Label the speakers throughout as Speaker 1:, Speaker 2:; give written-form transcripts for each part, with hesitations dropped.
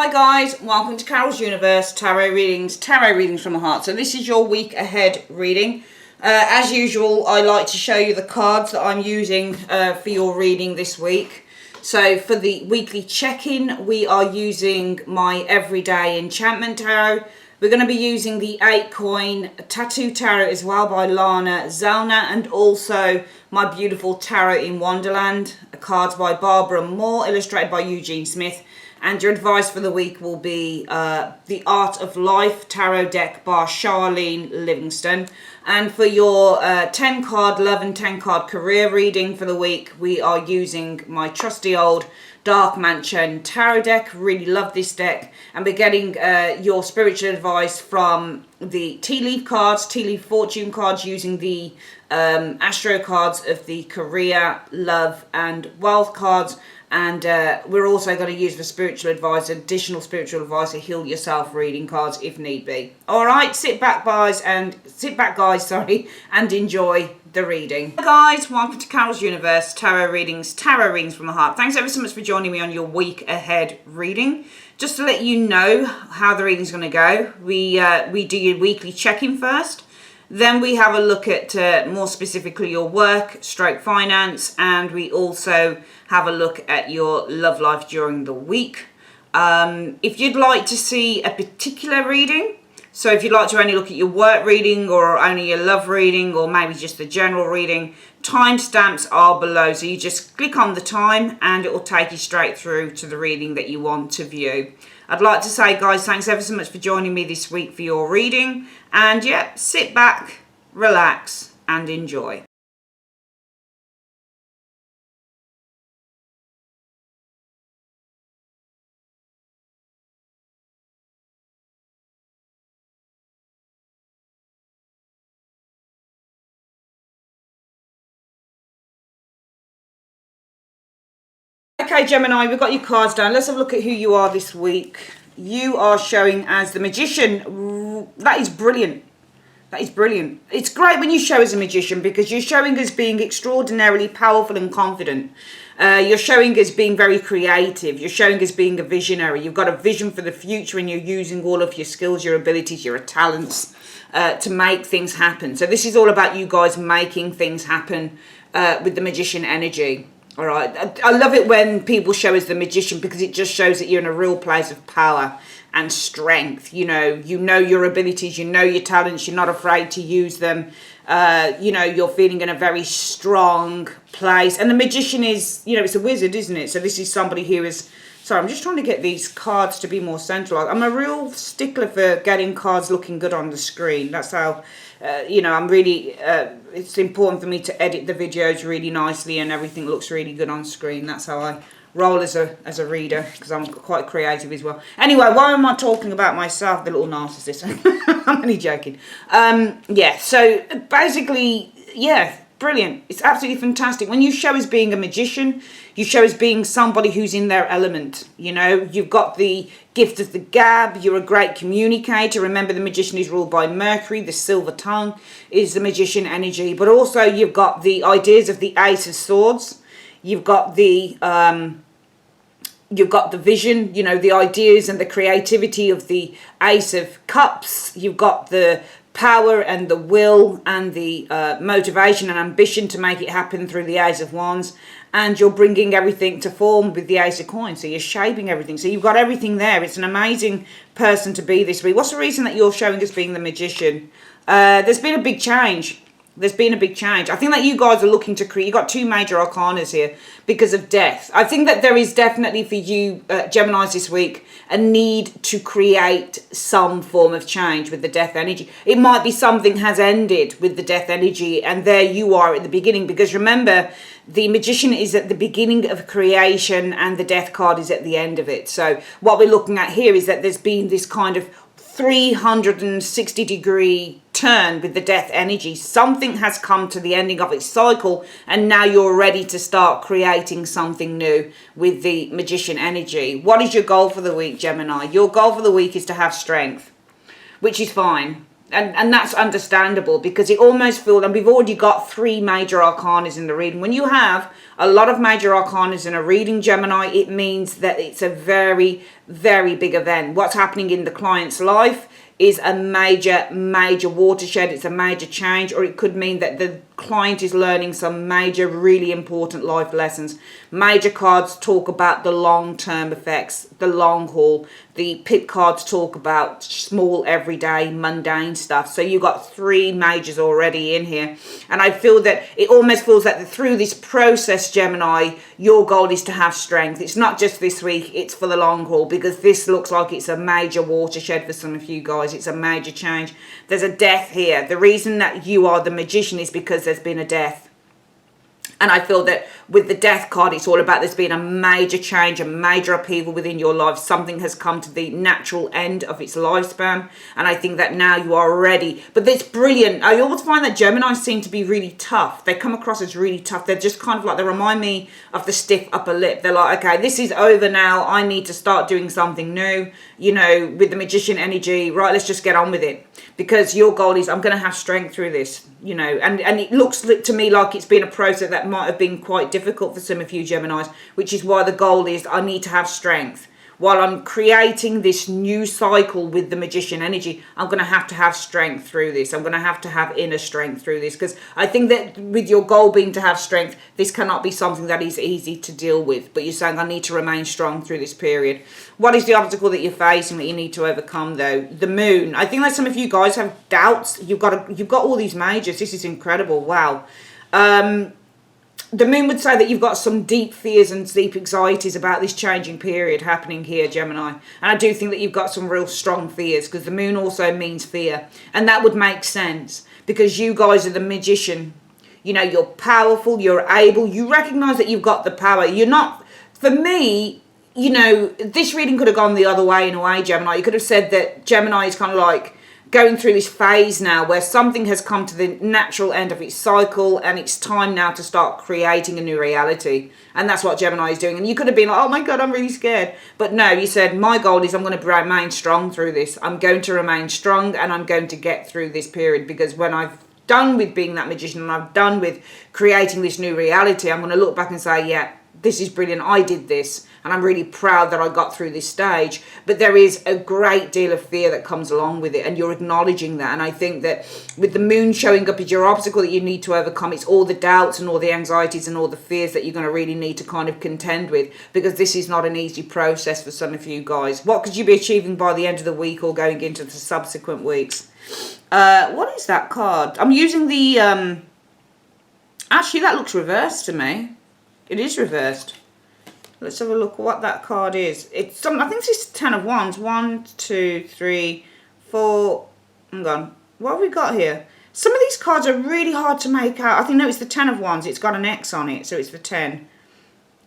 Speaker 1: Hi guys, welcome to Carol's Universe Tarot Readings from the Heart. So this is your week ahead reading. As usual, I like to show you the cards that I'm using for your reading this week. So for the weekly check-in, we are using my Everyday Enchantment Tarot. We're going to be using the 8-coin Tattoo Tarot as well by Lana Zellner, and also my beautiful Tarot in Wonderland, cards by Barbara Moore, illustrated by Eugene Smith. And your advice for the week will be The Art of Life Tarot deck by Charlene Livingston. And for your 10-card love and 10-card career reading for the week, we are using my trusty old Dark Mansion Tarot deck. Really love this deck. And we're getting your spiritual advice from the tea leaf cards, tea leaf fortune cards, using the astro cards of the career, love and wealth cards. And we're also going to use the spiritual advice, additional spiritual advice, a heal yourself reading cards if need be. All right, sit back guys, and enjoy the reading. Hi guys, welcome to Carol's Universe Tarot Readings from the Heart. Thanks ever so much for joining me on your week ahead reading. Just to let you know how the reading's going to go, we do your weekly check-in first. Then we have a look at more specifically your work, stroke finance, and we also have a look at your love life during the week. If you'd like to see a particular reading, so if you'd like to only look at your work reading or only your love reading or maybe just the general reading, timestamps are below. So you just click on the time and it will take you straight through to the reading that you want to view. I'd like to say, guys, thanks ever so much for joining me this week for your reading. And yeah, sit back, relax, and enjoy. Okay, Gemini, we've got your cards down. Let's have a look at who you are this week. You are showing as the Magician. That is brilliant. That is brilliant. It's great when you show as a magician because you're showing as being extraordinarily powerful and confident. You're showing as being very creative. You're showing as being a visionary. You've got a vision for the future and you're using all of your skills, your abilities, your talents to make things happen. So this is all about you guys making things happen with the Magician energy. All right. I love it when people show as the Magician because it just shows that you're in a real place of power and strength. You know your abilities, you know your talents, you're not afraid to use them. You're feeling in a very strong place. And the Magician is, it's a wizard, isn't it? So this is somebody who is, sorry, I'm just trying to get these cards to be more centralized. I'm a real stickler for getting cards looking good on the screen. That's how, I'm really, it's important for me to edit the videos really nicely and everything looks really good on screen. That's how I roll as a reader, because I'm quite creative as well. Anyway, why am I talking about myself, the little narcissist? I'm only joking. So basically, brilliant. It's absolutely fantastic. When you show as being a magician, you show as being somebody who's in their element. You've got the gift of the gab. You're a great communicator. Remember, the Magician is ruled by Mercury. The silver tongue is the Magician energy. But also you've got the ideas of the Ace of Swords. You've got the vision, the ideas and the creativity of the Ace of Cups. You've got the power and the will and the motivation and ambition to make it happen through the Ace of Wands. And you're bringing everything to form with the Ace of Coins. So you're shaping everything. So you've got everything there. It's an amazing person to be this week. What's the reason that you're showing as being the Magician? There's been a big change. I think that you guys are looking to create, you've got two major arcanas here because of death. I think that there is definitely for you, Geminis this week, a need to create some form of change with the death energy. It might be something has ended with the death energy and there you are at the beginning, because remember, the Magician is at the beginning of creation and the death card is at the end of it. So what we're looking at here is that there's been this kind of 360-degree turn with the death energy. Something has come to the ending of its cycle and now you're ready to start creating something new with the Magician energy. What is your goal for the week, Gemini? Your goal for the week is to have strength, which is fine. And that's understandable, because it almost feels, and we've already got 3 major arcanas in the reading. When you have a lot of major arcanas in a reading, Gemini, it means that it's a very, very big event. What's happening in the client's life is a major watershed. It's a major change, or it could mean that the client is learning some major, really important life lessons. Major cards talk about the long-term effects, the long haul. The pit cards talk about small, everyday, mundane stuff. So you've got 3 majors already in here. And I feel that it almost feels that through this process, Gemini, your goal is to have strength. It's not just this week, it's for the long haul, because this looks like it's a major watershed for some of you guys. It's a major change. There's a death here. The reason that you are the magician is because there's been a death. And I feel that with the death card, it's all about there's been a major change, a major upheaval within your life. Something has come to the natural end of its lifespan. And I think that now you are ready. But it's brilliant. I always find that Geminis seem to be really tough. They come across as really tough. They're just kind of like, they remind me of the stiff upper lip. They're like, okay, this is over now. I need to start doing something new. You know, with the magician energy, right, let's just get on with it. Because your goal is, I'm going to have strength through this, you know. And it looks to me like it's been a process that might have been quite difficult for some of you Geminis, which is why the goal is, I need to have strength. While I'm creating this new cycle with the magician energy, I'm going to have strength through this. I'm going to have inner strength through this, because I think that with your goal being to have strength, this cannot be something that is easy to deal with. But you're saying, I need to remain strong through this period. What is the obstacle that you're facing that you need to overcome, though? The moon. I think that some of you guys have doubts. You've got all these majors. This is incredible. Wow. The moon would say that you've got some deep fears and deep anxieties about this changing period happening here, Gemini. And I do think that you've got some real strong fears, because the moon also means fear. And that would make sense, because you guys are the magician. You know, you're powerful, you're able, you recognize that you've got the power. You're not, for me, you know, this reading could have gone the other way in a way, Gemini. You could have said that Gemini is kind of like going through this phase now where something has come to the natural end of its cycle, and it's time now to start creating a new reality. And that's what Gemini is doing. And you could have been like, oh my God, I'm really scared. But no, you said, my goal is I'm going to remain strong through this. I'm going to remain strong, and I'm going to get through this period, because when I've done with being that magician and I've done with creating this new reality, I'm going to look back and say, yeah, this is brilliant. I did this, and I'm really proud that I got through this stage. But there is a great deal of fear that comes along with it, and you're acknowledging that. And I think that with the moon showing up as your obstacle that you need to overcome, it's all the doubts and all the anxieties and all the fears that you're going to really need to kind of contend with, because this is not an easy process for some of you guys. What could you be achieving by the end of the week or going into the subsequent weeks? What is that card? I'm using the actually, that looks reversed to me. It is reversed. Let's have a look what that card is. It's some, I think this is 10 of Wands. 1, 2, 3, 4. Hang on. What have we got here? Some of these cards are really hard to make out. I think, no, it's the 10 of Wands. It's got an X on it, so it's the 10.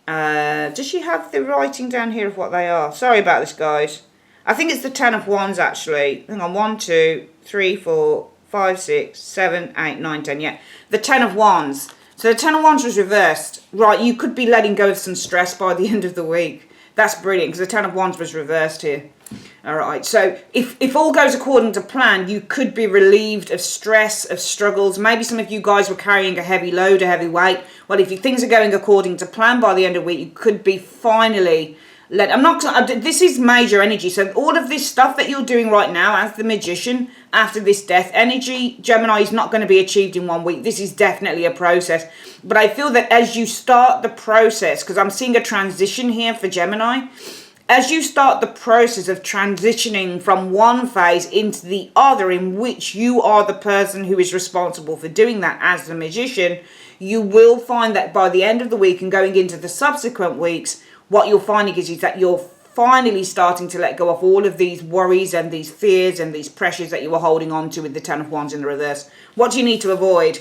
Speaker 1: Does she have the writing down here of what they are? Sorry about this, guys. I think it's the 10 of Wands, actually. Hang on. 1, 2, 3, 4, 5, 6, 7, 8, 9, 10. Yeah. The 10 of Wands. So the 10 of Wands was reversed. Right, you could be letting go of some stress by the end of the week. That's brilliant, because the 10 of Wands was reversed here. All right, so if all goes according to plan, you could be relieved of stress, of struggles. Maybe some of you guys were carrying a heavy load, a heavy weight. Well, if things are going according to plan by the end of the week, you could be finally this is major energy. So all of this stuff that you're doing right now as the magician, after this death energy, Gemini, is not going to be achieved in 1 week. This is definitely a process. But I feel that as you start the process, because I'm seeing a transition here for Gemini, as you start the process of transitioning from one phase into the other, in which you are the person who is responsible for doing that as the magician, you will find that by the end of the week and going into the subsequent weeks, what you're finding is that you're finally starting to let go of all of these worries and these fears and these pressures that you were holding on to with the 10 of Wands in the reverse. What do you need to avoid?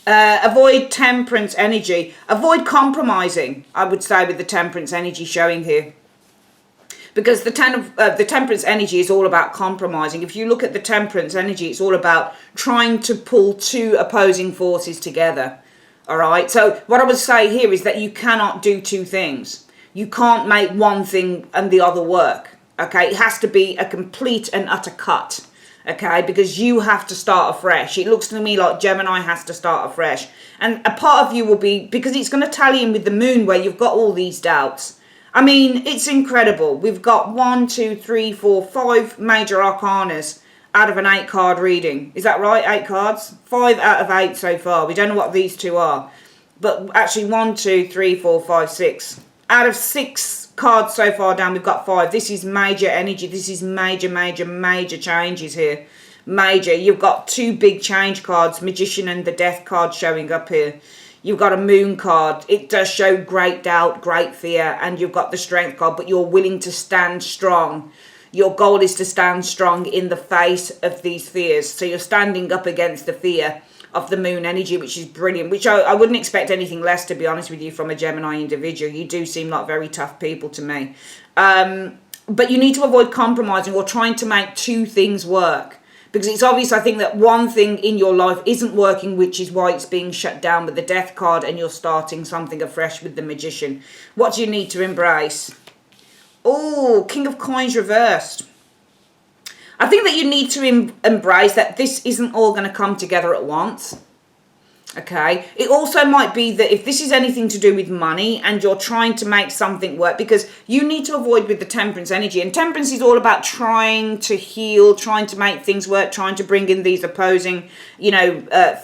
Speaker 1: Avoid temperance energy. Avoid compromising, I would say, with the temperance energy showing here. Because the temperance energy is all about compromising. If you look at the temperance energy, it's all about trying to pull 2 opposing forces together. All right? So what I would say here is that you cannot do 2 things. You can't make one thing and the other work, okay? It has to be a complete and utter cut, okay, because you have to start afresh. It looks to me like Gemini has to start afresh. And a part of you will be, because it's going to tally in with the moon where you've got all these doubts. I mean, it's incredible. We've got 1, 2, 3, 4, 5 major arcanas out of an 8-card reading. Is that right? 8 cards? 5 out of 8 so far. We don't know what these two are. But actually 1, 2, 3, 4, 5, 6. Out of 6 cards so far down, we've got 5. This is major energy. This is major, major, major changes here. Major. You've got 2 big change cards, Magician and the Death card showing up here. You've got a Moon card. It does show great doubt, great fear, and you've got the Strength card, but you're willing to stand strong. Your goal is to stand strong in the face of these fears. So you're standing up against the fear of the Moon energy, which is brilliant, which I wouldn't expect anything less, to be honest with you, from a Gemini individual. You do seem like very tough people to me. But you need to avoid compromising or trying to make 2 things work. Because it's obvious, I think, that one thing in your life isn't working, which is why it's being shut down with the Death card, and you're starting something afresh with the Magician. What do you need to embrace? Oh, King of Coins reversed. I think that you need to embrace that this isn't all going to come together at once. Okay, it also might be that if this is anything to do with money and you're trying to make something work, because you need to avoid with the Temperance energy, and Temperance is all about trying to heal, trying to make things work, trying to bring in these opposing,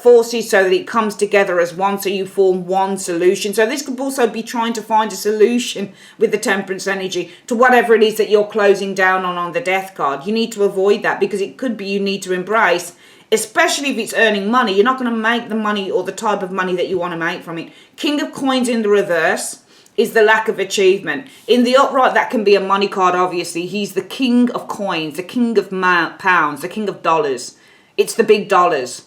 Speaker 1: forces so that it comes together as one, so you form one solution. So this could also be trying to find a solution with the Temperance energy to whatever it is that you're closing down on the Death card. You need to avoid that, because it could be you need to embrace, especially if it's earning money, you're not going to make the money or the type of money that you want to make from it. King of Coins in the reverse is the lack of achievement. In the upright, that can be a money card, obviously. He's the King of Coins, the King of pounds, the King of dollars. It's the big dollars.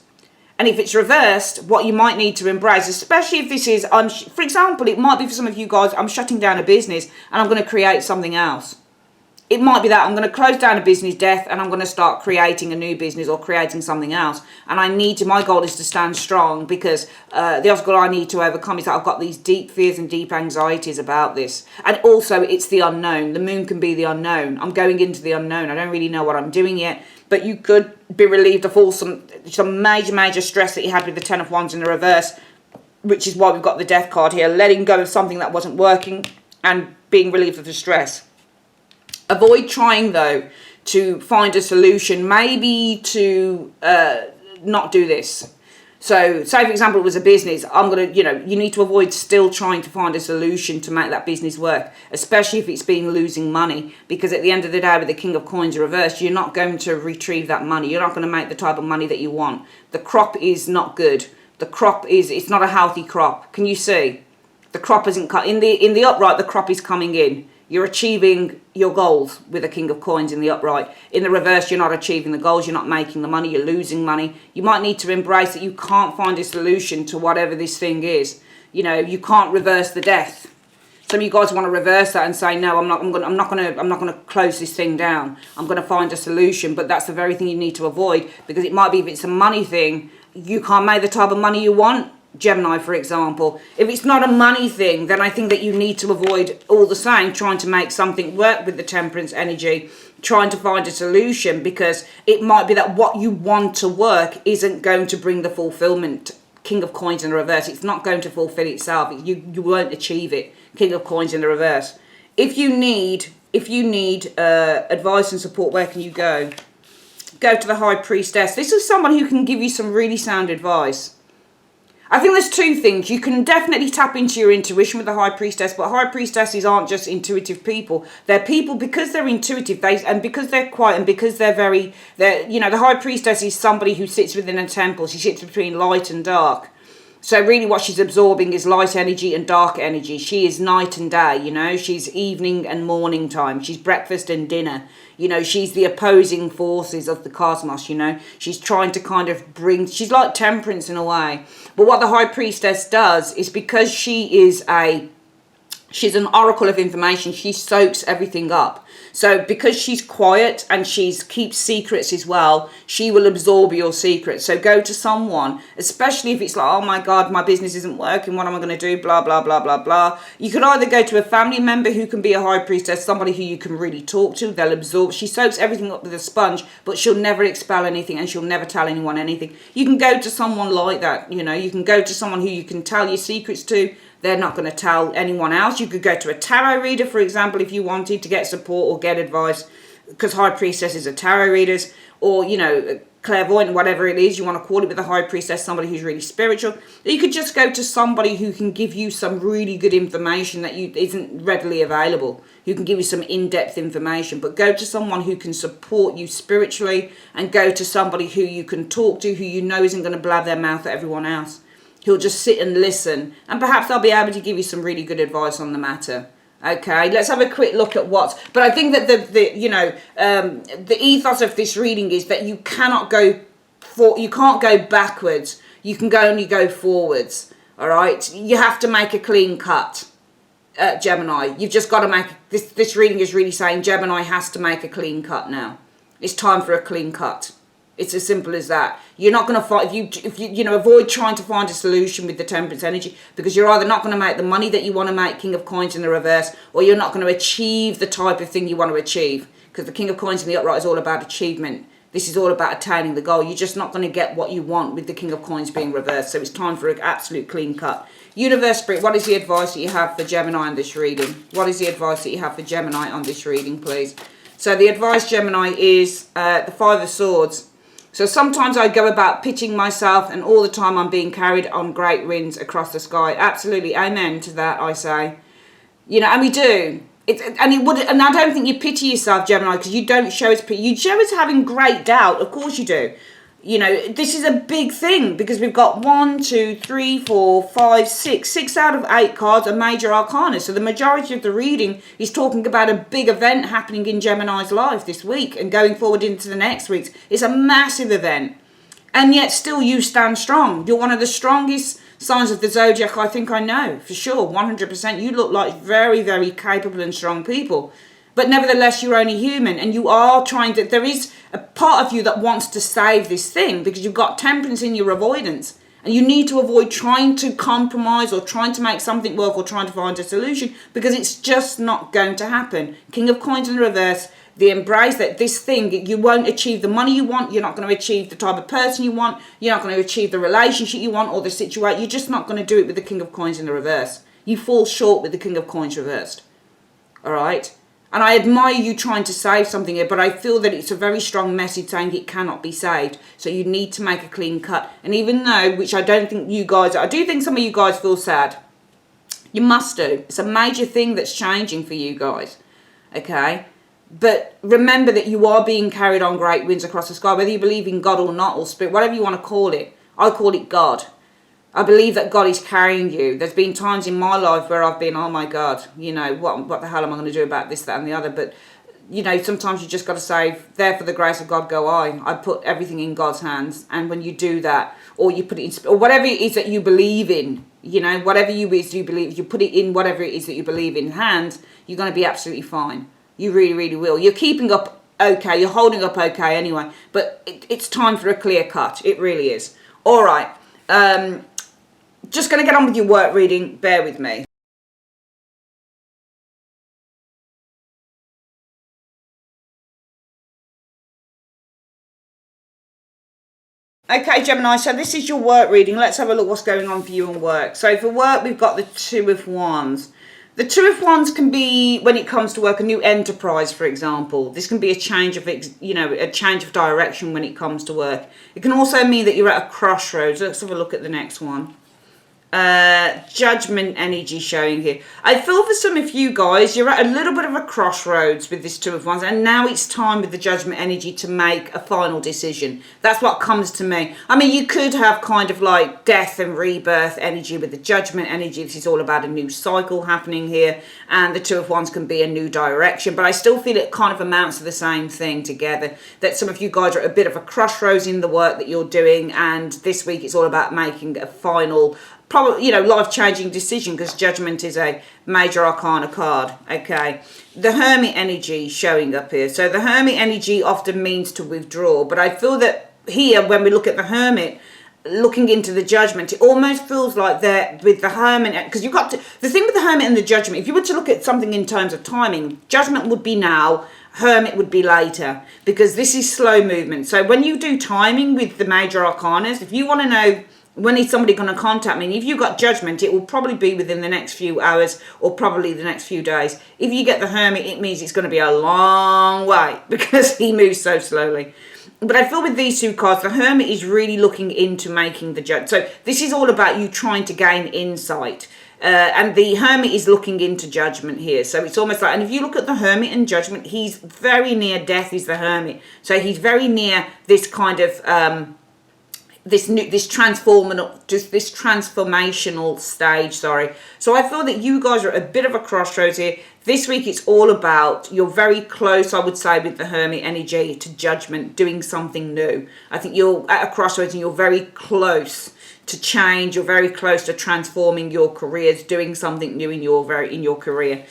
Speaker 1: And if it's reversed, what you might need to embrace, especially if this is, for example, it might be for some of you guys, I'm shutting down a business and I'm going to create something else. It might be that I'm going to close down a business, Death, and I'm going to start creating a new business or creating something else. And my goal is to stand strong, because the obstacle I need to overcome is that I've got these deep fears and deep anxieties about this. And also, it's the unknown. The moon can be the unknown. I'm going into the unknown. I don't really know what I'm doing yet. But you could be relieved of all some major, major stress that you had with the Ten of Wands in the reverse, which is why we've got the Death card here. Letting go of something that wasn't working and being relieved of the stress. Avoid trying, though, to find a solution, maybe to not do this. So, say, for example, it was a business. You need to avoid still trying to find a solution to make that business work, especially if it's been losing money, because at the end of the day, with the King of Coins reversed, you're not going to retrieve that money. You're not going to make the type of money that you want. The crop is not good. The crop it's not a healthy crop. Can you see? The crop isn't in the upright, the crop is coming in. You're achieving your goals with a King of Coins in the upright. In the reverse, you're not achieving the goals. You're not making the money. You're losing money. You might need to embrace that you can't find a solution to whatever this thing is. You can't reverse the Death. Some of you guys want to reverse that and say, no, I'm not going to close this thing down. I'm going to find a solution. But that's the very thing you need to avoid, because it might be, if it's a money thing, you can't make the type of money you want. Gemini, for example, if it's not a money thing, then I think that you need to avoid all the same trying to make something work with the Temperance energy, trying to find a solution, because it might be that what you want to work isn't going to bring the fulfillment. King of Coins in the reverse, it's not going to fulfill itself. You won't achieve it. King of Coins in the reverse. If you need advice and support, where can you go? Go to the High Priestess. This is someone who can give you some really sound advice. I think there's 2 things. You can definitely tap into your intuition with the High Priestess, but High Priestesses aren't just intuitive people. They're people, because they're intuitive, and because they're quiet, and because the High Priestess is somebody who sits within a temple. She sits between light and dark. So really what she's absorbing is light energy and dark energy. She is night and day, She's evening and morning time. She's breakfast and dinner. She's the opposing forces of the cosmos, She's trying to kind of she's like Temperance in a way. But what the High Priestess does is, because she is She's an oracle of information. She soaks everything up. So because she's quiet and she's keeps secrets as well, she will absorb your secrets. So go to someone, especially if it's like, oh my God, my business isn't working. What am I going to do? Blah, blah, blah, blah, blah. You could either go to a family member who can be a high priestess, somebody who you can really talk to. They'll absorb. She soaks everything up with a sponge, but she'll never expel anything and she'll never tell anyone anything. You can go to someone like that. You know, you can go to someone who you can tell your secrets to. They're not going to tell anyone else. You could go to a tarot reader, for example, if you wanted to get support or get advice, because high priestesses are tarot readers, or, you know, clairvoyant, whatever it is you want to call it with a high priestess, somebody who's really spiritual. You could just go to somebody who can give you some really good information that isn't readily available, who can give you some in-depth information. But go to someone who can support you spiritually, and go to somebody who you can talk to, who you know isn't going to blab their mouth at everyone else. He'll just sit and listen, and perhaps they'll be able to give you some really good advice on the matter. Okay, let's have a quick look at but I think that the ethos of this reading is that you can't go backwards. You can only go forwards. All right, you have to make a clean cut, Gemini. You've just got to make this reading is really saying Gemini has to make a clean cut now. It's time for a clean cut. It's as simple as that. You're not going to find, if you avoid trying to find a solution with the Temperance energy, because you're either not going to make the money that you want to make, King of Coins in the reverse, or you're not going to achieve the type of thing you want to achieve, because the King of Coins in the upright is all about achievement. This is all about attaining the goal. You're just not going to get what you want with the King of Coins being reversed. So it's time for an absolute clean cut. Universe Spirit, what is the advice that you have for Gemini on this reading? What is the advice that you have for Gemini on this reading, please? So the advice, Gemini, is the Five of Swords. So sometimes I go about pitching myself, and all the time I'm being carried on great winds across the sky. Absolutely, amen to that, I say. You know, and we do. And I don't think you pity yourself, Gemini, because you don't show us pity. You show us having great doubt. Of course you do. You know, this is a big thing, because we've got 1, 2, 3, 4, 5, 6. 6 out of 8 cards are major arcana. So the majority of the reading is talking about a big event happening in Gemini's life this week and going forward into the next weeks. It's a massive event. And yet still you stand strong. You're one of the strongest signs of the zodiac I think I know, for sure, 100%. You look like very, very capable and strong people. But nevertheless, you're only human, and you are trying to, there is a part of you that wants to save this thing, because you've got temperance in your avoidance, and you need to avoid trying to compromise or trying to make something work or trying to find a solution, because it's just not going to happen. King of Coins in the reverse, the embrace that this thing, you won't achieve the money you want, you're not going to achieve the type of person you want, you're not going to achieve the relationship you want or the situation, you're just not going to do it with the King of Coins in the reverse. You fall short with the King of Coins reversed. All right? And I admire you trying to save something here, but I feel that it's a very strong message saying it cannot be saved. So you need to make a clean cut. And even though, which I don't think you guys, I do think some of you guys feel sad. You must do. It's a major thing that's changing for you guys. Okay? But remember that you are being carried on great winds across the sky, whether you believe in God or not, or spirit, whatever you want to call it. I call it God. I believe that God is carrying you. There's been times in my life where I've been, oh my God, you know, what the hell am I going to do about this, that and the other? But, you know, sometimes you just got to say, there for the grace of God go I. I put everything in God's hands. And when you do that, or you put it in, or whatever it is that you believe in, you know, whatever you believe, you put it in whatever it is that you believe in hands, you're going to be absolutely fine. You really, really will. You're keeping up okay. You're holding up okay anyway. But it's time for a clear cut. It really is. All right. Just going to get on with your work reading. Bear with me. Okay, Gemini, so this is your work reading. Let's have a look what's going on for you in work. So for work, we've got the Two of Wands. The Two of Wands can be, when it comes to work, a new enterprise, for example. This can be a change of, a change of direction when it comes to work. It can also mean that you're at a crossroads. Let's have a look at the next one. Judgment energy showing here. I feel for some of you guys, you're at a little bit of a crossroads with this Two of Wands, and now it's time with the Judgment energy to make a final decision. That's what comes to me. I mean, you could have kind of like death and rebirth energy with the Judgment energy. This is all about a new cycle happening here, and the Two of Wands can be a new direction, but I still feel it kind of amounts to the same thing together, that some of you guys are at a bit of a crossroads in the work that you're doing, and this week it's all about making a final probably, life-changing decision, because Judgment is a major arcana card. Okay, the Hermit energy showing up here. So the Hermit energy often means to withdraw, but I feel that here, when we look at the Hermit, looking into the Judgment, it almost feels like they're with the Hermit, because you've got to, the thing with the Hermit and the Judgment, if you were to look at something in terms of timing, Judgment would be now, Hermit would be later, because this is slow movement. So when you do timing with the major arcanas, if you want to know when is somebody going to contact me, and if you've got Judgment, it will probably be within the next few hours or probably the next few days. If you get the Hermit, it means it's going to be a long way, because he moves so slowly. But I feel with these two cards, the Hermit is really looking into making the judge. So this is all about you trying to gain insight. And the Hermit is looking into Judgment here. So it's almost like, and if you look at the Hermit and Judgment, he's very near death, is the Hermit. So he's very near this kind of, this transformational stage, sorry. So I feel that you guys are at a bit of a crossroads here. This week it's all about, you're very close, I would say, with the Hermit energy to Judgment, doing something new. I think you're at a crossroads and you're very close to change. You're very close to transforming your careers, doing something new in your career.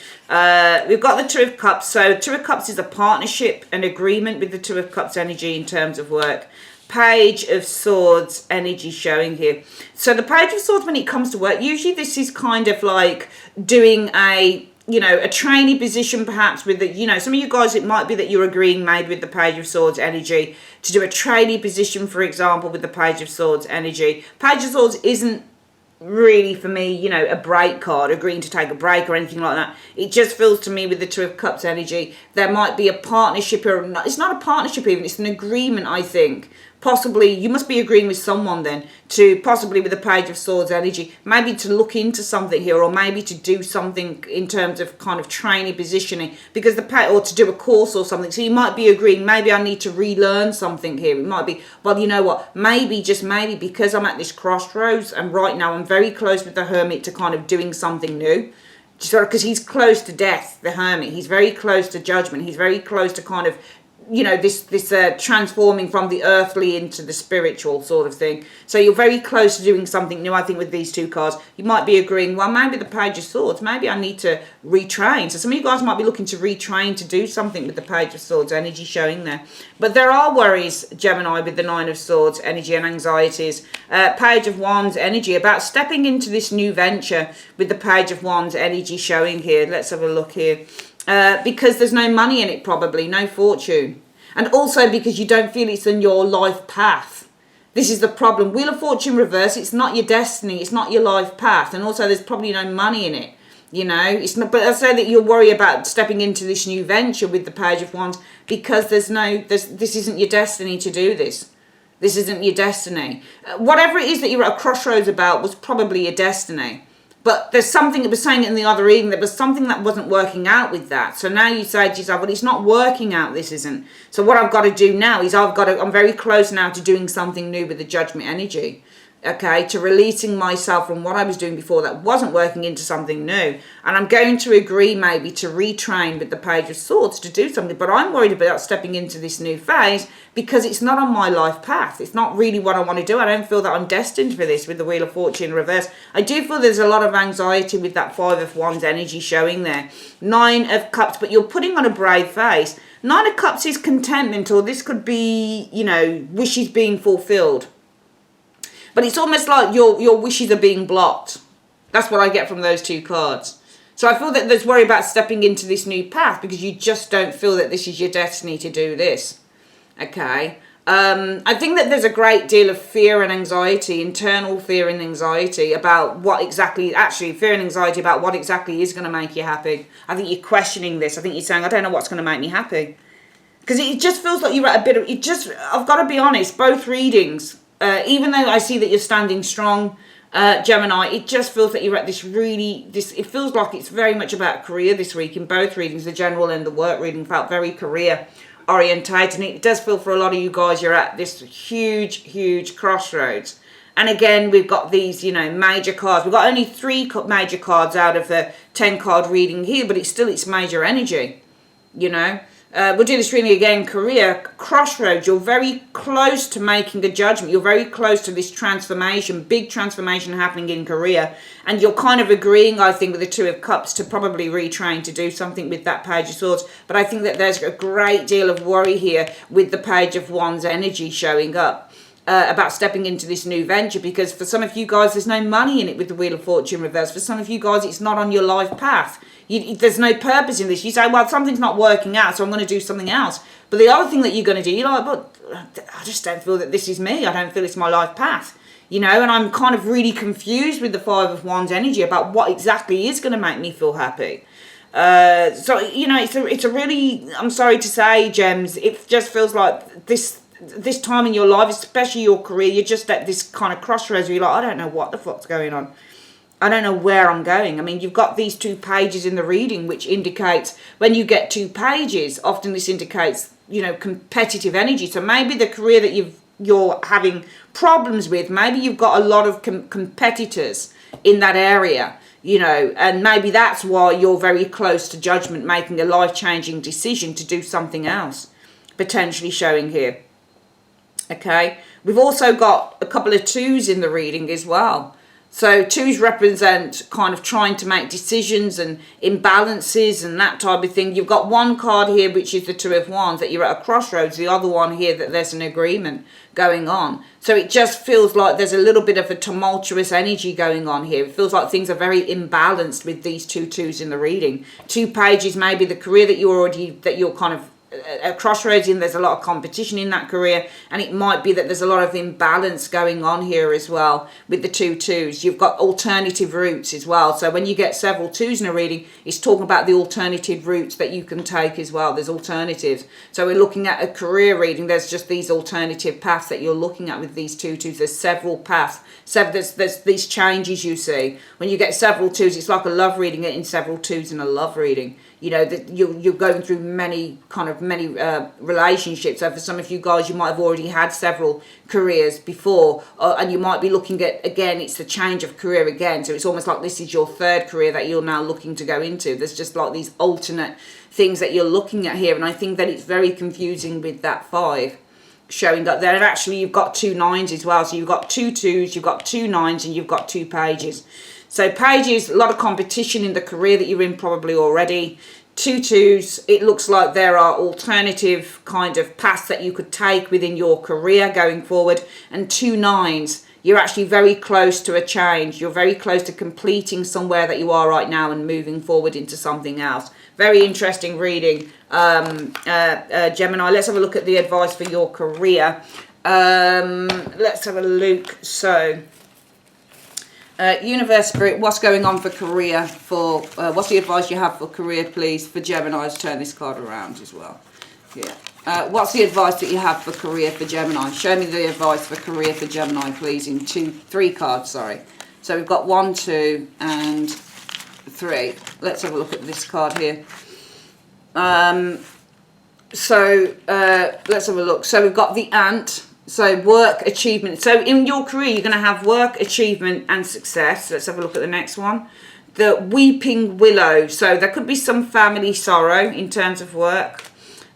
Speaker 1: We've got the Two of Cups. So Two of Cups is a partnership, an agreement with the Two of Cups energy in terms of work. Page of Swords energy showing here. So the Page of Swords, when it comes to work, usually this is kind of like doing a trainee position, perhaps with the, some of you guys, it might be that you're agreeing maybe with the Page of Swords energy to do a trainee position, for example, with the Page of Swords energy. Page of Swords isn't really, for me, a break card, agreeing to take a break or anything like that. It just feels to me with the Two of Cups energy, there might be a partnership, or it's not a partnership even, it's an agreement, I think. Possibly, you must be agreeing with someone then, to possibly with the Page of Swords energy, maybe to look into something here, or maybe to do something in terms of kind of training, positioning, because or to do a course or something. So you might be agreeing, maybe I need to relearn something here. It might be, well, you know what, maybe, just maybe, because I'm at this crossroads, and right now I'm very close with the Hermit to kind of doing something new. Because he's close to death, the Hermit. He's very close to Judgment. He's very close to kind of, this transforming from the earthly into the spiritual sort of thing. So you're very close to doing something new, I think, with these two cards. You might be agreeing, well, maybe the Page of Swords, maybe I need to retrain. So some of you guys might be looking to retrain to do something with the Page of Swords energy showing there. But there are worries, Gemini, with the Nine of Swords energy and anxieties. Page of Wands energy about stepping into this new venture with the Page of Wands energy showing here. Let's have a look here. Because there's no money in it, probably, no fortune. And also because you don't feel it's in your life path. This is the problem. Wheel of Fortune reverse, it's not your destiny, it's not your life path. And also there's probably no money in it. It's not, but I say that you'll worry about stepping into this new venture with the Page of Wands because this isn't your destiny to do this. This isn't your destiny. Whatever it is that you're at a crossroads about was probably your destiny. But there's something, it was saying in the other reading, there was something that wasn't working out with that. So now you say to yourself, well, it's not working out, this isn't. So what I've got to do now is I'm very close now to doing something new with the Judgment energy. Okay, to releasing myself from what I was doing before that wasn't working into something new. And I'm going to agree maybe to retrain with the Page of Swords to do something. But I'm worried about stepping into this new phase because it's not on my life path. It's not really what I want to do. I don't feel that I'm destined for this with the Wheel of Fortune reverse. I do feel there's a lot of anxiety with that Five of Wands energy showing there. Nine of Cups, but you're putting on a brave face. Nine of Cups is contentment, or this could be, wishes being fulfilled. But it's almost like your wishes are being blocked. That's what I get from those two cards. So I feel that there's worry about stepping into this new path because you just don't feel that this is your destiny to do this. Okay. I think that there's a great deal of fear and anxiety, internal fear and anxiety about fear and anxiety about what exactly is going to make you happy. I think you're questioning this. I think you're saying, I don't know what's going to make me happy. Because it just feels like you're at a bit of, I've got to be honest, both readings, even though I see that you're standing strong, Gemini, it just feels that you're at it feels like it's very much about career this week in both readings. The general and the work reading felt very career orientated, and it does feel for a lot of you guys you're at this huge crossroads. And again, we've got these, major cards. We've got only 3 major cards out of the 10 card reading here, but it's major energy, We'll do this reading again. Career, crossroads. You're very close to making a judgment. You're very close to this transformation, big transformation happening in career. And you're kind of agreeing, I think, with the Two of Cups to probably retrain to do something with that Page of Swords. But I think that there's a great deal of worry here with the Page of Wands energy showing up. About stepping into this new venture, because for some of you guys there's no money in it with the Wheel of Fortune reverse. For some of you guys it's not on your life path. There's no purpose in this. You say, well, something's not working out, so I'm going to do something else. But the other thing that you're going to do, you're like, but I just don't feel that this is me. I don't feel it's my life path. You know, and I'm kind of really confused with the Five of Wands energy about what exactly is going to make me feel happy. So, you know, it's a really, I'm sorry to say, Gems, it just feels like this time in your life, especially your career, you're just at this kind of crossroads where you're like, I don't know what the fuck's going on. I don't know where I'm going. I mean, you've got these 2 pages in the reading, which indicates when you get 2 pages, often this indicates, you know, competitive energy. So maybe the career that you're having problems with, maybe you've got a lot of competitors in that area, you know, and maybe that's why you're very close to judgment, making a life-changing decision to do something else, potentially showing here. Okay, we've also got a couple of 2s in the reading as well. So 2s represent kind of trying to make decisions and imbalances and that type of thing. You've got one card here, which is the Two of Wands, that you're at a crossroads. The other one here, that there's an agreement going on. So it just feels like there's a little bit of a tumultuous energy going on here. It feels like things are very imbalanced with these 2s in the reading. 2 pages, maybe the career that you're kind of at crossroads in, there's a lot of competition in that career, and it might be that there's a lot of imbalance going on here as well with the 2s. You've got alternative routes as well. So when you get several 2s in a reading, it's talking about the alternative routes that you can take as well. There's alternatives. So we're looking at a career reading. There's just these alternative paths that you're looking at with these 2s. There's several paths. So there's these changes you see. When you get several 2s, it's like a love reading, getting several 2s in a love reading. You know, that you're going through many relationships. So for some of you guys, you might have already had several careers before, and you might be looking at, again, it's the change of career again. So it's almost like this is your 3rd career that you're now looking to go into. There's just like these alternate things that you're looking at here, and I think that it's very confusing with that 5 showing up there. And actually you've got 2 9s as well. So you've got 2 2s, you've got 2 9s, and you've got 2 pages. So pages, a lot of competition in the career that you're in probably already. 2 2s, it looks like there are alternative kind of paths that you could take within your career going forward. And 2 9s, you're actually very close to a change. You're very close to completing somewhere that you are right now and moving forward into something else. Very interesting reading, Gemini. Let's have a look at the advice for your career. Let's have a look. So, Universe Spirit, what's going on for career? What's the advice you have for career, please, for Gemini? Let's turn this card around as well. Yeah. What's the advice that you have for career for Gemini? Show me the advice for career for Gemini, please, in 3 cards, sorry. So we've got 1, 2, and 3. Let's have a look at this card here. Let's have a look. So we've got the Ant. So work, achievement. So in your career, you're going to have work, achievement, and success. Let's have a look at the next one. The Weeping Willow. So there could be some family sorrow in terms of work.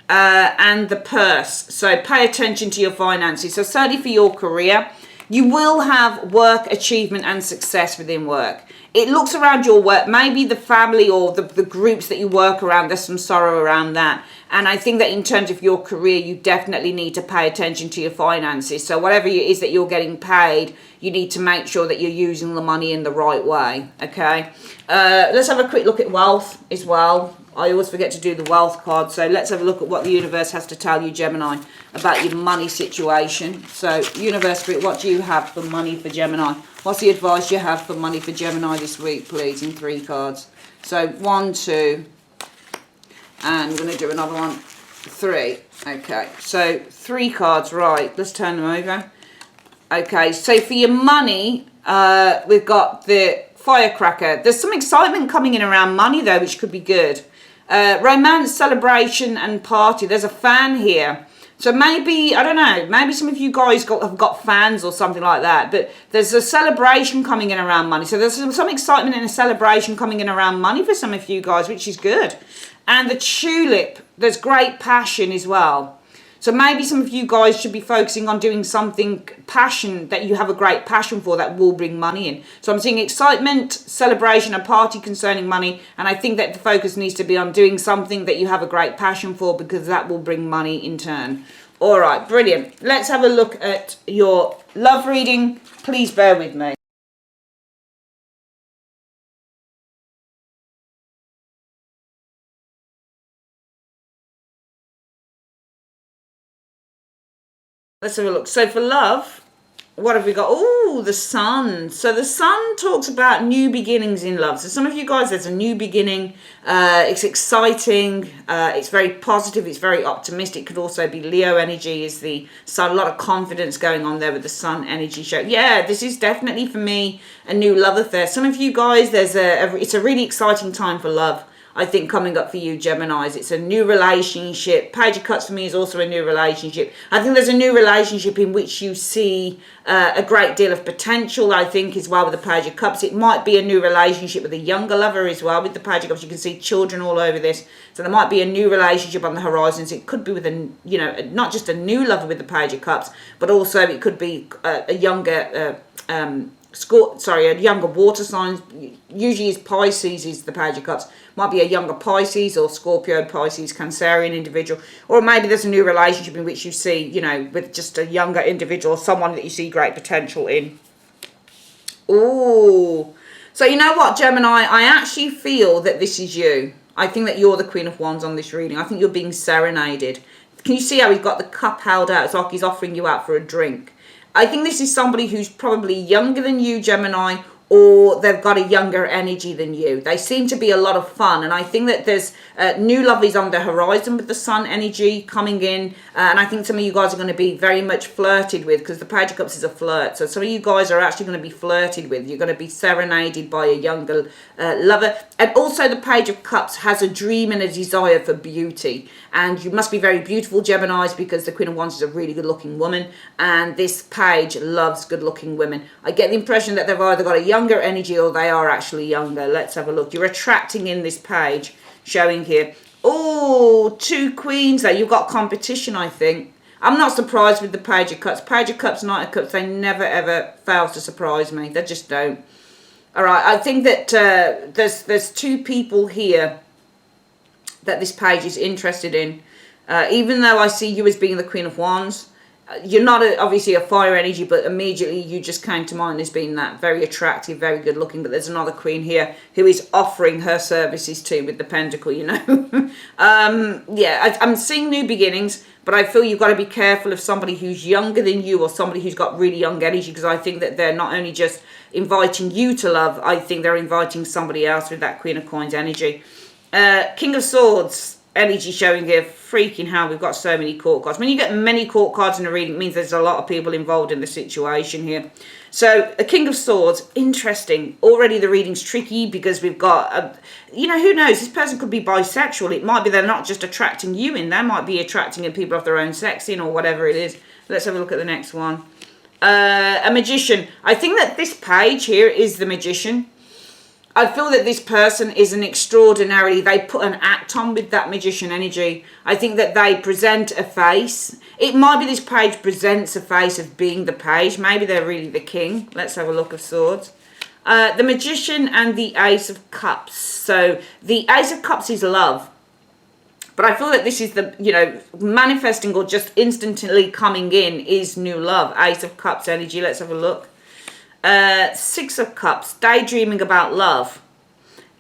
Speaker 1: And the Purse. So pay attention to your finances. So certainly for your career, you will have work, achievement, and success within work. It looks around your work, maybe the family or the groups that you work around, there's some sorrow around that. And I think that in terms of your career, you definitely need to pay attention to your finances. So whatever it is that you're getting paid, you need to make sure that you're using the money in the right way, okay? Let's have a quick look at wealth as well. I always forget to do the wealth card. So let's have a look at what the universe has to tell you, Gemini, about your money situation. So universe Spirit, what do you have for money for Gemini? What's the advice you have for money for Gemini this week, please, in 3 cards? So 1, 2, and we're going to do another one, 3. Okay, so 3 cards, right. Let's turn them over. Okay, so for your money, we've got the Firecracker. There's some excitement coming in around money, though, which could be good. Romance, celebration, and party. There's a fan here. So maybe, I don't know, maybe some of you guys have got fans or something like that, but there's a celebration coming in around money. So there's some excitement and a celebration coming in around money for some of you guys, which is good. And the tulip, there's great passion as well. So maybe some of you guys should be focusing on doing something that you have a great passion for that will bring money in. So I'm seeing excitement, celebration, a party concerning money. And I think that the focus needs to be on doing something that you have a great passion for, because that will bring money in turn. All right, brilliant. Let's have a look at your love reading. Please bear with me. Let's have a look. So for love, what have we got? Oh, the sun. So the sun talks about new beginnings in love. So some of you guys, there's a new beginning. It's exciting. It's very positive. It's very optimistic. Could also be Leo energy is the sun. A lot of confidence going on there with the sun energy show. Yeah, this is definitely for me a new love affair. Some of you guys, it's a really exciting time for love. I think coming up for you, Geminis. It's a new relationship. Page of Cups for me is also a new relationship. I think there's a new relationship in which you see a great deal of potential, I think, as well with the Page of Cups. It might be a new relationship with a younger lover as well with the Page of Cups. You can see children all over this. So there might be a new relationship on the horizons. It could be with not just a new lover with the Page of Cups, but also it could be a younger a younger water sign. Usually is Pisces is the Page of Cups. Might be a younger Pisces or Scorpio, Pisces, Cancerian individual. Or maybe there's a new relationship in which you see, with just a younger individual, someone that you see great potential in. Ooh. So you know what, Gemini? I actually feel that this is you. I think that you're the Queen of Wands on this reading. I think you're being serenaded. Can you see how he's got the cup held out? It's like he's offering you out for a drink. I think this is somebody who's probably younger than you, Gemini, or they've got a younger energy than you. They seem to be a lot of fun, and I think that there's new lovelies on the horizon with the sun energy coming in, and I think some of you guys are going to be very much flirted with, because the Page of Cups is a flirt. So some of you guys are actually going to be flirted with. You're going to be serenaded by a younger lover. And also the Page of Cups has a dream and a desire for beauty, and you must be very beautiful, Geminis, because the Queen of Wands is a really good looking woman, and this page loves good looking women. I get the impression that they've either got a younger energy or they are actually younger. Let's have a look. You're attracting in this page showing here. Oh, 2 queens there. You've got competition, I think. I'm not surprised with the Page of Cups. Page of Cups, Knight of Cups, they never ever fail to surprise me. They just don't. All right, I think that there's 2 people here that this page is interested in. Even though I see you as being the Queen of Wands, you're not obviously a fire energy, but immediately you just came to mind as being that very attractive, very good looking. But there's another queen here who is offering her services too with the pentacle, Yeah, I'm seeing new beginnings, but I feel you've got to be careful of somebody who's younger than you or somebody who's got really young energy, because I think that they're not only just inviting you to love, I think they're inviting somebody else with that Queen of Coins energy. King of Swords energy showing here. Freaking hell, we've got so many court cards. When you get many court cards in a reading, it means there's a lot of people involved in the situation here. So a King of Swords, interesting. Already the reading's tricky because we've got, who knows? This person could be bisexual. It might be they're not just attracting you in. They might be attracting in people of their own sex in or whatever it is. Let's have a look at the next one. A Magician. I think that this page here is the Magician. I feel that this person is an extraordinarily, they put an act on with that Magician energy. I think that they present a face. It might be this page presents a face of being the page. Maybe they're really the king. Let's have a look of Swords. The Magician and the Ace of Cups. So the Ace of Cups is love. But I feel that this is the, manifesting or just instantly coming in is new love. Ace of Cups energy. Let's have a look. 6 of Cups, daydreaming about love.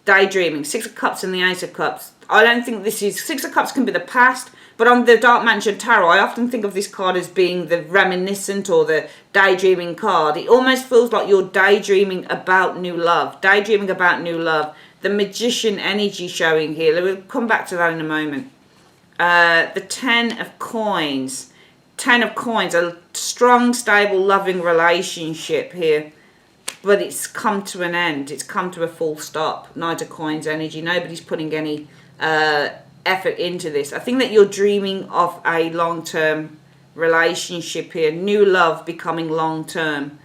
Speaker 1: Daydreaming. 6 of Cups and the Ace of Cups. I don't think this is... 6 of Cups can be the past, but on the Dark Mansion Tarot, I often think of this card as being the reminiscent or the daydreaming card. It almost feels like you're daydreaming about new love. Daydreaming about new love. The Magician energy showing here. We'll come back to that in a moment. The 10 of Coins. 10 of Coins, a strong, stable, loving relationship here. But it's come to an end. It's come to a full stop. Knight of Coins energy. Nobody's putting any effort into this. I think that you're dreaming of a long-term relationship here. New love becoming long-term.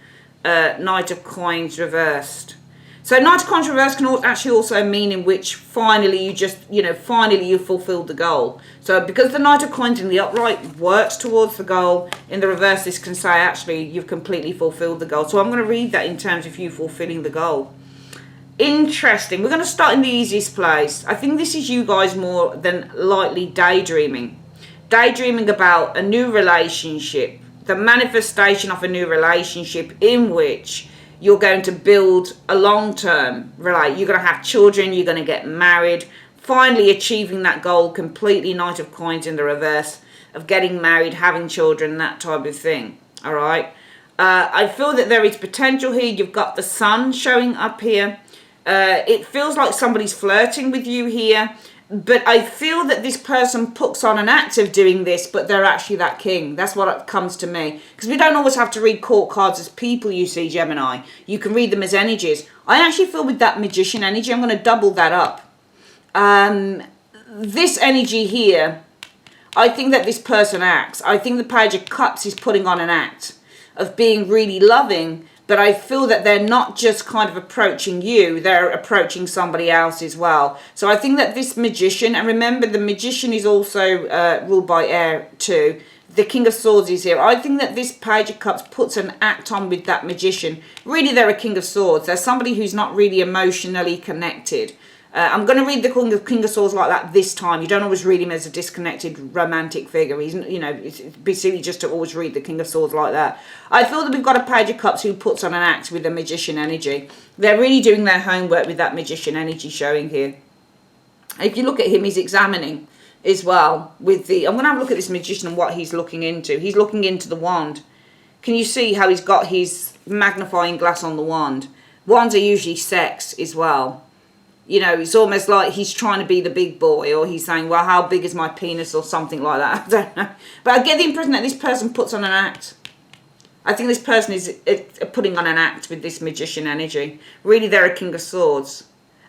Speaker 1: Knight of Coins reversed. So Knight of Coins reversed can actually also mean in which finally you just, finally you fulfilled the goal. So because the Knight of Coins in the upright works towards the goal, in the reverse this can say actually you've completely fulfilled the goal. So I'm going to read that in terms of you fulfilling the goal. Interesting. We're going to start in the easiest place. I think this is you guys more than lightly daydreaming. Daydreaming about a new relationship. The manifestation of a new relationship in which you're going to build a long-term relationship. You're going to have children. You're going to get married. Finally achieving that goal completely. Knight of Coins in the reverse. Of getting married, having children, that type of thing. All right. I feel that there is potential here. You've got the sun showing up here. It feels like somebody's flirting with you here. But I feel that this person puts on an act of doing this, but they're actually that king. That's what comes to me. Because we don't always have to read court cards as people, you see, Gemini. You can read them as energies. I actually feel with that magician energy, I'm going to double that up. This energy here, I think that this person acts. I think the Page of Cups is putting on an act of being really loving. But I feel that they're not just kind of approaching you, they're approaching somebody else as well. So I think that this magician, and remember the magician is also ruled by air too. The King of Swords is here. I think that this Page of Cups puts an act on with that magician. Really, they're a King of Swords. They're somebody who's not really emotionally connected. I'm going to read the King of Swords like that this time. You don't always read him as a disconnected romantic figure. He's, it'd be silly just to always read the King of Swords like that. I feel that we've got a Page of Cups who puts on an act with the magician energy. They're really doing their homework with that magician energy showing here. If you look at him, he's examining as well with the... I'm going to have a look at this magician and what he's looking into. He's looking into the wand. Can you see how he's got his magnifying glass on the wand? Wands are usually sex as well. It's almost like he's trying to be the big boy, or he's saying, well, how big is my penis, or something like that. I don't know. But I get the impression that this person puts on an act. I think this person is putting on an act with this magician energy. Really, they're a King of Swords.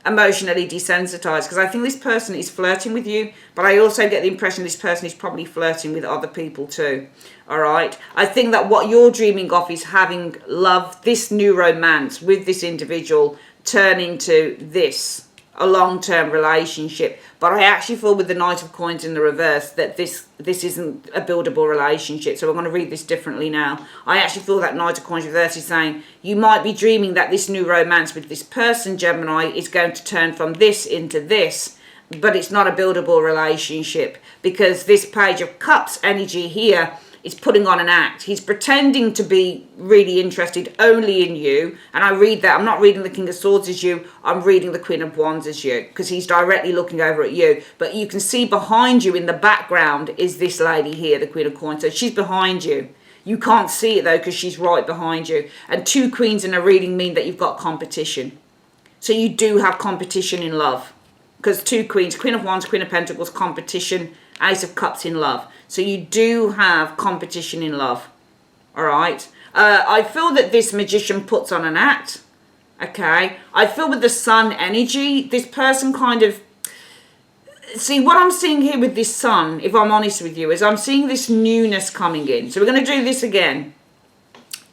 Speaker 1: Emotionally desensitized. Because I think this person is flirting with you, but I also get the impression this person is probably flirting with other people too. All right? I think that what you're dreaming of is having love, this new romance with this individual, turn into this, a long-term relationship. But I actually feel with the Knight of Coins in the reverse that this isn't a buildable relationship. So we're going to read this differently now. I actually feel that Knight of Coins reverse is saying you might be dreaming that this new romance with this person, Gemini, is going to turn from this into this. But it's not a buildable relationship because this Page of Cups energy here is putting on an act. He's pretending to be really interested only in you. And I read that. I'm not reading the King of Swords as you. I'm reading the Queen of Wands as you. Because he's directly looking over at you. But you can see behind you in the background is this lady here, the Queen of Coins. So she's behind you. You can't see it though because she's right behind you. And two queens in a reading mean that you've got competition. So you do have competition in love. Because two queens, Queen of Wands, Queen of Pentacles, competition, Ace of Cups in love. So you do have competition in love. All right. I feel that this magician puts on an act. Okay. I feel with the sun energy, this person kind of... See, what I'm seeing here with this sun, if I'm honest with you, is I'm seeing this newness coming in. So we're going to do this again.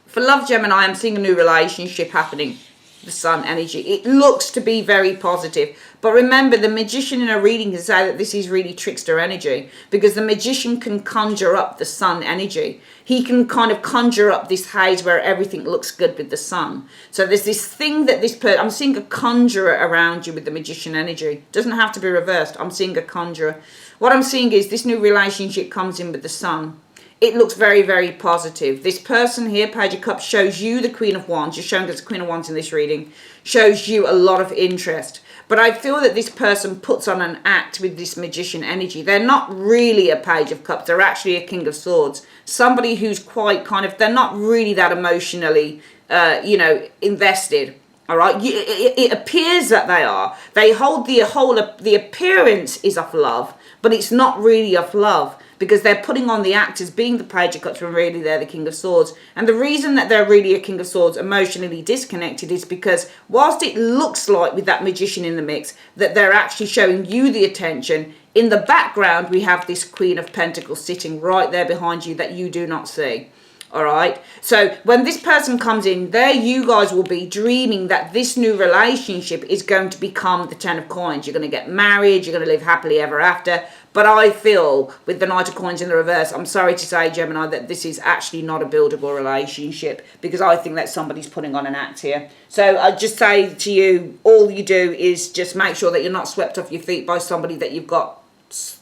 Speaker 1: For love, Gemini, I'm seeing a new relationship happening. The sun energy. It looks to be very positive. But remember, the magician in a reading can say that this is really trickster energy. Because the magician can conjure up the sun energy. He can kind of conjure up this haze where everything looks good with the sun. So there's this thing that this person... I'm seeing a conjurer around you with the magician energy. Doesn't have to be reversed. I'm seeing a conjurer. What I'm seeing is this new relationship comes in with the sun. It looks very, very positive. This person here, Page of Cups, shows you the Queen of Wands. You're showing us the Queen of Wands in this reading. Shows you a lot of interest. But I feel that this person puts on an act with this magician energy. They're not really a Page of Cups. They're actually a King of Swords. Somebody who's quite kind of... They're not really that emotionally, invested. All right? It appears that they are. They hold the appearance is of love. But it's not really of love. Because they're putting on the act as being the Page of Cups when really they're the King of Swords. And the reason that they're really a King of Swords emotionally disconnected is because whilst it looks like with that magician in the mix that they're actually showing you the attention, In the background, we have this Queen of Pentacles sitting right there behind you that you do not see. All right. So when this person comes in, there you guys will be dreaming that this new relationship is going to become the Ten of Coins. You're going to get married. You're going to live happily ever after. But I feel with the Knight of Coins in the reverse, I'm sorry to say, Gemini, that this is actually not a buildable relationship, because I think that somebody's putting on an act here. So I just say to you, all you do is just make sure that you're not swept off your feet by somebody that you've got,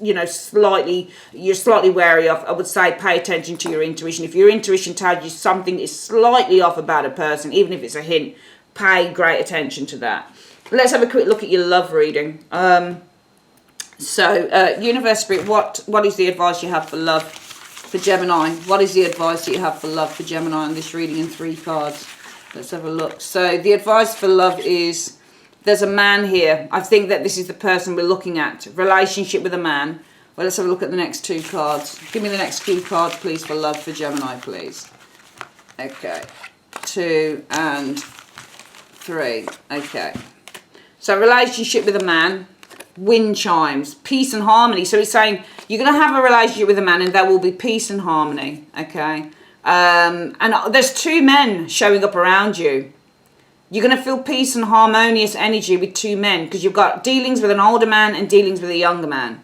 Speaker 1: you know, you're slightly wary of. I would say pay attention to your intuition. If your intuition tells you something is slightly off about a person, even if it's a hint, pay great attention to that. Let's have a quick look at your love reading. Universe Spirit, what is the advice you have for love for Gemini? What is the advice that you have for love for Gemini on this reading in 3 cards? Let's have a look. So the advice for love is, there's a man here. I think that this is the person we're looking at. Relationship with a man. Well, let's have a look at the next 2 cards. Give me the next 2 cards, please, for love for Gemini, please. Okay. 2 and 3. Okay. So relationship with a man. Wind chimes. Peace and harmony. So he's saying you're going to have a relationship with a man and there will be peace and harmony. Okay. And there's 2 men showing up around you. You're going to feel peace and harmonious energy with 2 men, because you've got dealings with an older man and dealings with a younger man.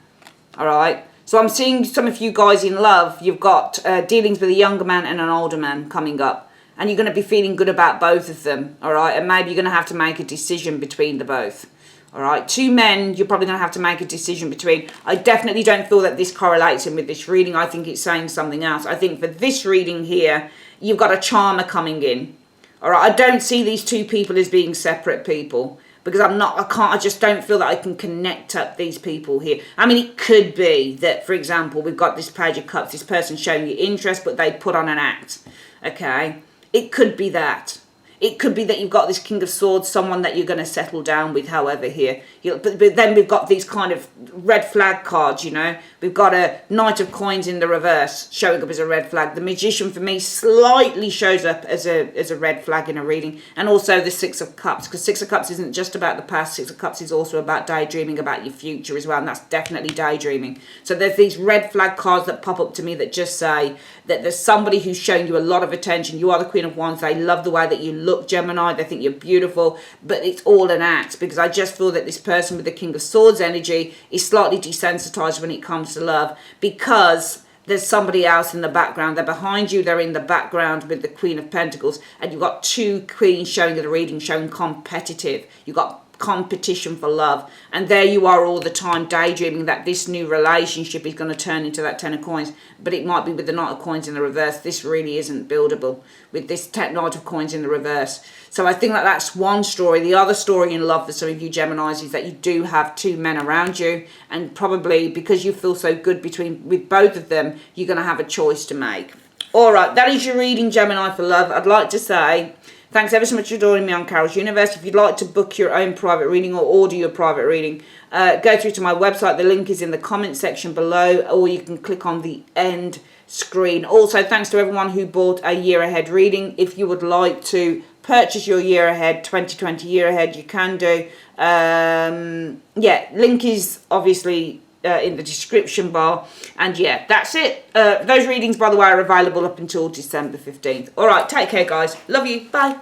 Speaker 1: All right. So I'm seeing some of you guys in love. You've got dealings with a younger man and an older man coming up. And you're going to be feeling good about both of them. All right. And maybe you're going to have to make a decision between the both. All right. 2 men, you're probably going to have to make a decision between. I definitely don't feel that this correlates in with this reading. I think it's saying something else. I think for this reading here, you've got a charmer coming in. All right, I don't see these 2 people as being separate people, because I just don't feel that I can connect up these people here. I mean, it could be that, for example, we've got this Page of Cups, this person showing you interest, but they put on an act, okay? It could be that. It could be that you've got this King of Swords, someone that you're going to settle down with, however, here. But then we've got these kind of red flag cards, you know. We've got a Knight of Coins in the reverse showing up as a red flag. The Magician, for me, slightly shows up as a red flag in a reading. And also the 6 of Cups, because 6 of Cups isn't just about the past. 6 of Cups is also about daydreaming about your future as well, and that's definitely daydreaming. So there's these red flag cards that pop up to me that just say that there's somebody who's showing you a lot of attention. You are the Queen of Wands. They love the way that you look, Gemini. They think you're beautiful, but it's all an act, because I just feel that this person with the King of Swords energy is slightly desensitized when it comes to love, because there's somebody else in the background. They're behind you. They're in the background with the Queen of Pentacles, and you've got 2 queens showing the reading, showing competitive. You've got competition for love, and there you are all the time daydreaming that this new relationship is going to turn into that 10 of Coins, but it might be with the Knight of Coins in the reverse. This really isn't buildable with this Knight of Coins in the reverse. So I think that that's one story. The other story in love for some of you Geminis is that you do have 2 men around you, and probably because you feel so good with both of them, you're going to have a choice to make. All right, that is your reading, Gemini, for love. I'd like to say thanks ever so much for joining me on Carol's Universe. If you'd like to book your own private reading or order your private reading, go through to my website. The link is in the comment section below, or you can click on the end screen. Also, thanks to everyone who bought a year ahead reading. If you would like to purchase your year ahead, 2020 year ahead, you can do. Yeah, link is obviously in the description bar. And yeah, that's it. Those readings, by the way, are available up until December 15th. All right, take care, guys. Love you. Bye.